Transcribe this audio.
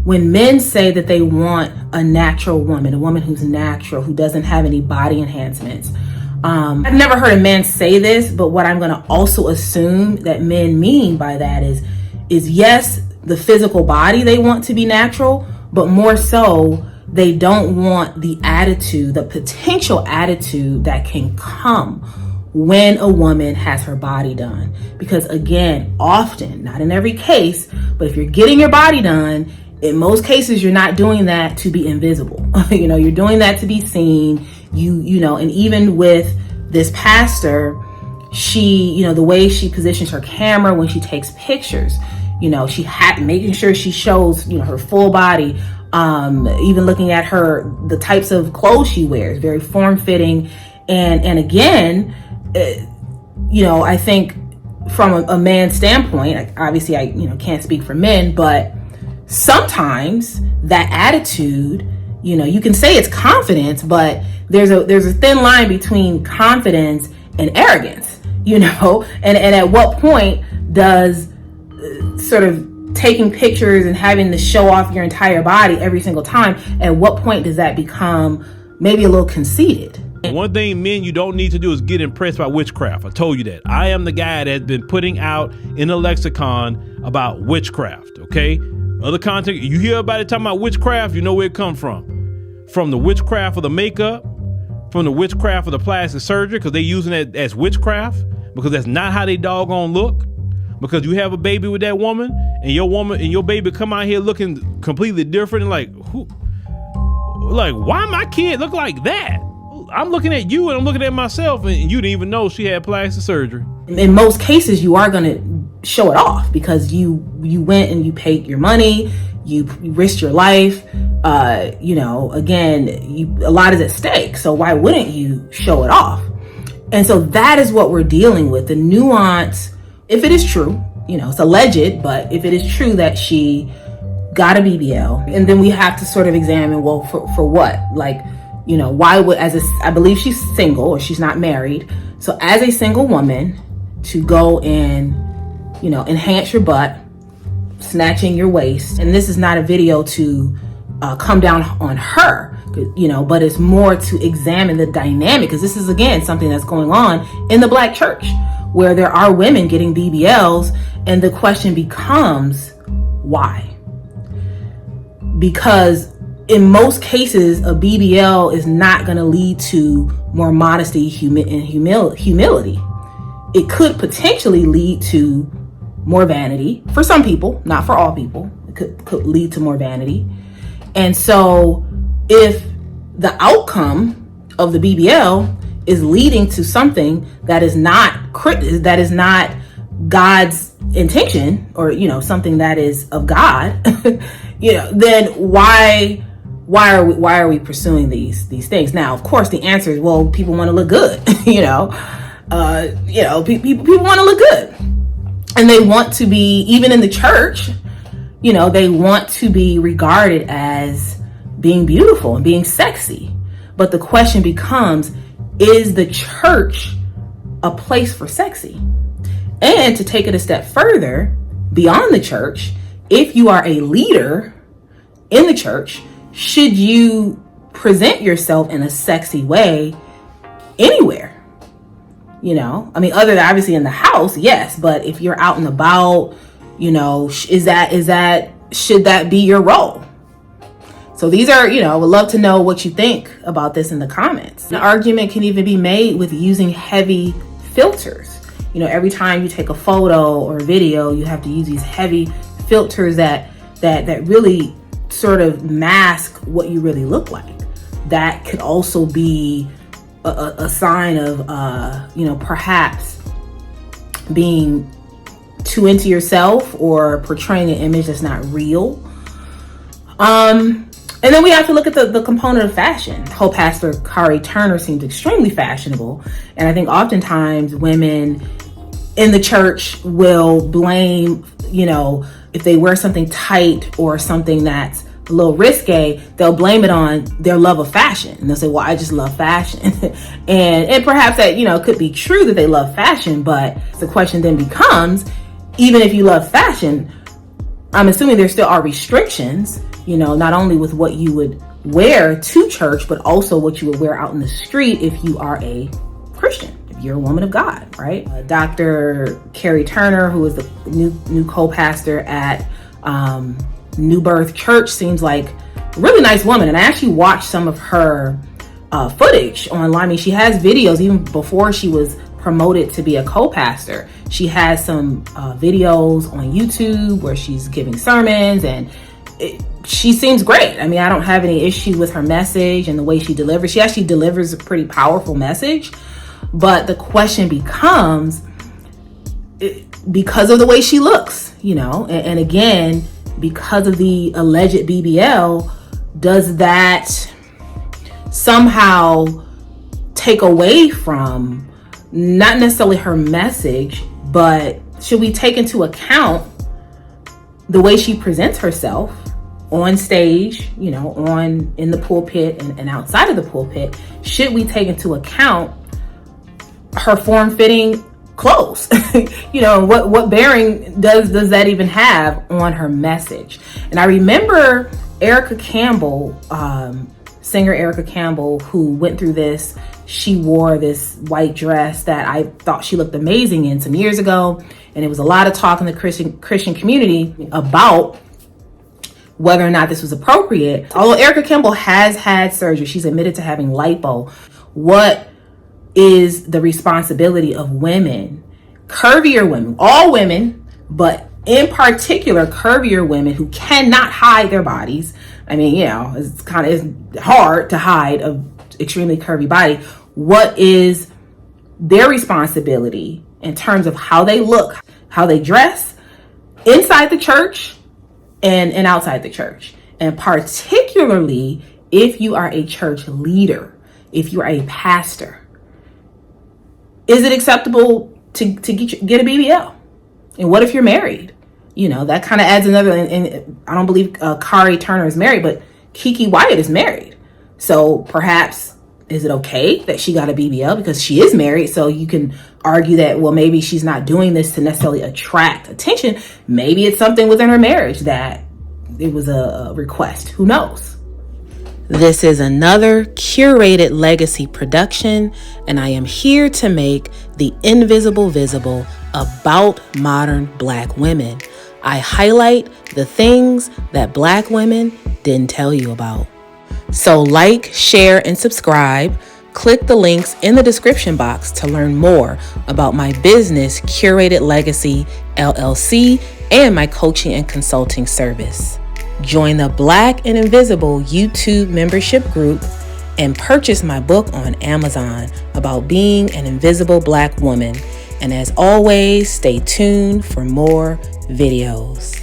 when men say that they want a natural woman, a woman who's natural, who doesn't have any body enhancements, I've never heard a man say this, but what I'm going to also assume that men mean by that is yes, the physical body they want to be natural, but more so they don't want the attitude, the potential attitude that can come when a woman has her body done. Because again, often, not in every case, but if you're getting your body done, in most cases, you're not doing that to be invisible. You're doing that to be seen. And even with this pastor, she, the way she positions her camera when she takes pictures, she had making sure she shows, her full body. Even looking at the types of clothes she wears, very form-fitting. And again, I think from a man's standpoint, obviously I, can't speak for men, but sometimes that attitude, you can say it's confidence, but there's a thin line between confidence and arrogance, and at what point does sort of taking pictures and having to show off your entire body every single time, at what point does that become maybe a little conceited? One thing, men, you don't need to do is get impressed by witchcraft. I told you that. I am the guy that's been putting out in the lexicon about witchcraft, okay? Other content, you hear about it talking about witchcraft, you know where it come from. From the witchcraft of the makeup, from the witchcraft of the plastic surgery, because they using it as witchcraft, because that's not how they doggone look. Because you have a baby with that woman, and your baby come out here looking completely different, and like, why my kid look like that? I'm looking at you and I'm looking at myself, and you didn't even know she had plastic surgery. In most cases, you are going to show it off because you went and you paid your money, you risked your life. Again, a lot is at stake. So why wouldn't you show it off? And so that is what we're dealing with. The nuance, if it is true, it's alleged, but if it is true that she got a BBL, and then we have to sort of examine, well, for what? Why would, I believe she's single or she's not married. So as a single woman to go and, enhance your butt, snatching your waist. And this is not a video to come down on her, but it's more to examine the dynamic, because this is, again, something that's going on in the Black church where there are women getting BBLs. And the question becomes, why? Because in most cases, a BBL is not going to lead to more modesty and humility. It could potentially lead to more vanity for some people, not for all people. It could lead to more vanity. And so if the outcome of the BBL is leading to something that is not God's intention, or something that is of God, then why are we pursuing these things? Now, of course, the answer is, well, people want to look good. People want to look good, and they want to be, even in the church, they want to be regarded as being beautiful and being sexy. But the question becomes, is the church a place for sexy? And to take it a step further, beyond the church, if you are a leader in the church, should you present yourself in a sexy way anywhere? Other than obviously in the house, yes, but if you're out and about, should that be your role? So these are, I would love to know what you think about this in the comments. An argument can even be made with using heavy filters. Every time you take a photo or a video, you have to use these heavy filters that really sort of mask what you really look like. That could also be a sign of, perhaps being too into yourself or portraying an image that's not real. And then we have to look at the component of fashion. Co-pastor Karri Turner seems extremely fashionable. And I think oftentimes women in the church will blame, if they wear something tight or something that's a little risque, they'll blame it on their love of fashion. And they'll say, well, I just love fashion. and perhaps that, could be true that they love fashion, but the question then becomes, even if you love fashion, I'm assuming there still are restrictions, not only with what you would wear to church, but also what you would wear out in the street if you are a Christian, if you're a woman of God, right? Dr. Karri Turner, who is the new co-pastor at New Birth Church, seems like a really nice woman. And I actually watched some of her footage online. I mean, she has videos even before she was promoted to be a co-pastor. She has some videos on YouTube where she's giving sermons, and she seems great. I mean, I don't have any issue with her message and the way she delivers. She actually delivers a pretty powerful message. But the question becomes, because of the way she looks, and again, because of the alleged BBL, does that somehow take away from not necessarily her message, but should we take into account the way she presents herself on stage, in the pulpit and outside of the pulpit? Should we take into account her form-fitting clothes? What bearing does that even have on her message? And I remember Erica Campbell, singer Erica Campbell, who went through this. She wore this white dress that I thought she looked amazing in some years ago. And it was a lot of talk in the Christian community about whether or not this was appropriate. Although Erica Campbell has had surgery, she's admitted to having lipo. What is the responsibility of women, curvier women, all women, but in particular curvier women who cannot hide their bodies? I mean, it's hard to hide an extremely curvy body. What is their responsibility in terms of how they look, how they dress inside the church and outside the church? And particularly if you are a church leader, if you are a pastor, is it acceptable to get a BBL? And what if you're married? That kind of adds another, and I don't believe Karri Turner is married, but Kiki Wyatt is married. So perhaps, is it okay that she got a BBL because she is married? So you can argue that, well, maybe she's not doing this to necessarily attract attention. Maybe it's something within her marriage that it was a request. Who knows? This is another curated legacy production, and I am here to make the invisible visible about modern Black women. I highlight the things that Black women didn't tell you about. So like, share, and subscribe. Click the links in the description box to learn more about my business, Curated Legacy LLC, and my coaching and consulting service. Join the Black and Invisible YouTube membership group and purchase my book on Amazon about being an invisible Black woman. And as always, stay tuned for more videos.